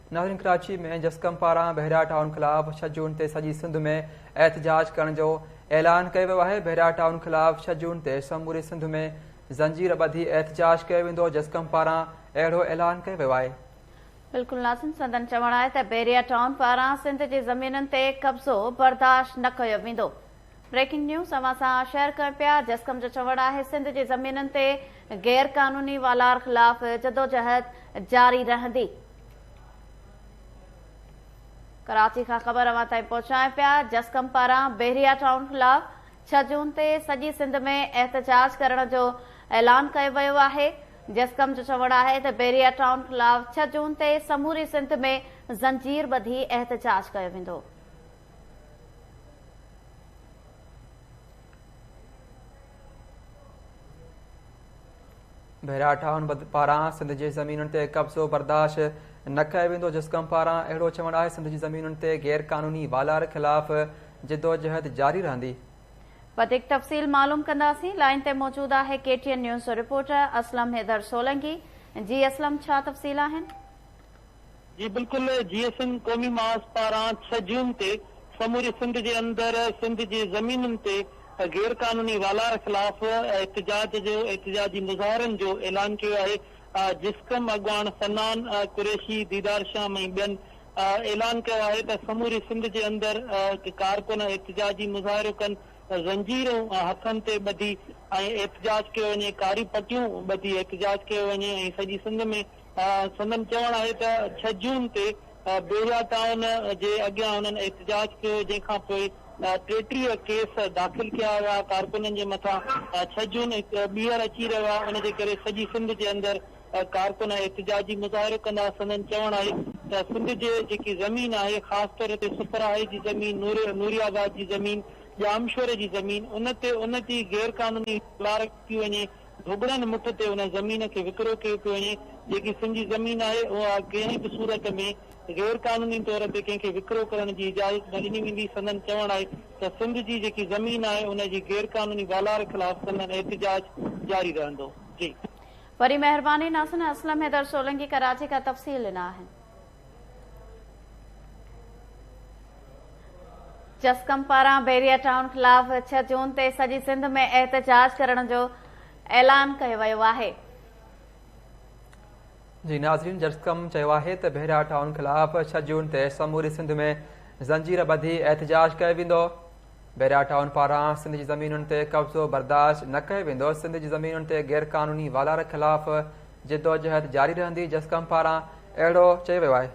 नाज़रीन, कराची में जस्कम पारां बहिरा टाउन ख़िलाफ़ 6 जून ते सॼी सिंध में एहतजाज करण जो ऐलान कयो वियो आहे। बहिरा टाउन ख़िलाफ़ 6 जून ते समूरी सिंध में ज़ंजीर ॿधी एहतजाज कयो वेंदो। जस्कम पारां अहिड़ो ऐलान कयो वियो आहे। बिल्कुल नाज़रीन, संदन चवण आहे त बहिरिया टाउन पारां सिंध जी ज़मीनुनि ते कब्ज़ो बर्दाश्त न कयो वेंदो। ब्रेकिंग न्यूज़ अवां सां शेयर कनि पिया। जस्कम जो चवण आहे सिंध जी ज़मीनुनि ते गैर क़ानूनी वालार ख़िलाफ़ जदोजहद जारी रहंदी। कराची खां ख़बर अवां ताईं पहुचाए पिया। जस्कम पारां बहिरिया टाउन ख़िलाफ़ 6 जून ते सॼी सिंध में एहतजाज करण जो ऐलान कयो वियो आहे। जस्कम जो चवण आहे त बहिरिया टाउन ख़िलाफ़ 6 जून ते समूरी सिंध में ज़ंजीर ॿधी एहतजाज कयो वेंदो। बहिरा टाउन पारां सिंध जी ज़मीनुनि ते कब्ज़ो बर्दाश्त न कयो वेंदो। जस्कम पारां अहिड़ो चवण आहे सिंध जी ज़मीनुनि ते गैर क़ानूनी वालार ख़िलाफ़ जिदोजहद जारी रहंदी। वधीक तफ़सील मालूम कंदासीं। लाइन ते मौजूद आहे KTN news reporter Aslam Haider Solanki. जी असलम, छा तफ़सील आहिनि? जी बिल्कुल, GSN क़ौमी महाज़ पारां 6 जून ते समूरी सिंध जे अंदरि सिंध जी ज़मीनुनि ते गैर क़ानूनी वालार ख़िलाफ़ एहतजाजी मुज़ाहिरनि जो ऐलान कयो आहे। जिस्कम अॻवान सनान कुरैशी, दीदार शाम ऐं ॿियनि ऐलान कयो आहे त समूरी सिंध जे अंदरि कारकुन एहतजाजी मुज़ाहिरो कनि, ज़ंजीरूं हथनि ते ॿधी ऐं एहतजाज कयो वञे, कारी पटियूं ॿधी एहतजाज कयो वञे ऐं सॼी सिंध में संदन चवण आहे त 6 जून ते बहिरिया टाउन जे अॻियां हुननि एहतजाज कयो, जंहिंखां पोइ 33 केस दाख़िल किया विया कारकुननि जे मथां। 6 जून ॿीहर अची रहियो आहे, उनजे करे सॼी सिंध जे अंदरि कारकुन एहतजाजी मुज़ाहिरो कंदा। संदन चवण आहे त सिंध जे जेकी ज़मीन आहे, ख़ासि तौर ते सुपराहे जी ज़मीन, नूरियाबाद जी ज़मीन, जामशोर जी ज़मीन, उन ते गैर क़ानूनी वालार थी वञे, भुगड़नि मुठ ते उन ज़मीन खे विकिरो कयो पियो वञे। जेकी सिंध जी ज़मीन आहे उहा कंहिं बि सूरत में गैर क़ानूनी तौर ते कंहिंखे विकिरो करण जी इजाज़त न ॾिनी वेंदी। संदन चवण आहे त सिंध जी जेकी ज़मीन आहे उन जी गैर क़ानूनी वालार ख़िलाफ़ संदन एहतजाज जारी रहंदो। जी वरी महिरबानी नाज़रीन। असलम हैदर सोलंकी कराची का तफ़सील ॾिना आहिनि। जस्कम पारां बहिरिया टाउन ख़िलाफ़ 6 जून ते सॼी सिंध में एहतजाज करण जो ऐलान कयो वियो आहे। जी नाज़रीन, जस्कम चयो आहे त बहिरा टाउन ख़िलाफ़ 6 जून ते समूरी सिंध में ज़ंजीर ॿधी एहतजाज कयो वेंदो। बहिरा टाउन पारां सिंध जी ज़मीनुनि ते कब्ज़ो बर्दाश्त न कयो वेंदो। सिंध जी ज़मीनुनि ते गैर क़ानूनी वालार ख़िलाफ़ जिदोजहद जारी रहंदी। जस्कम पारां अहिड़ो चयो वियो आहे।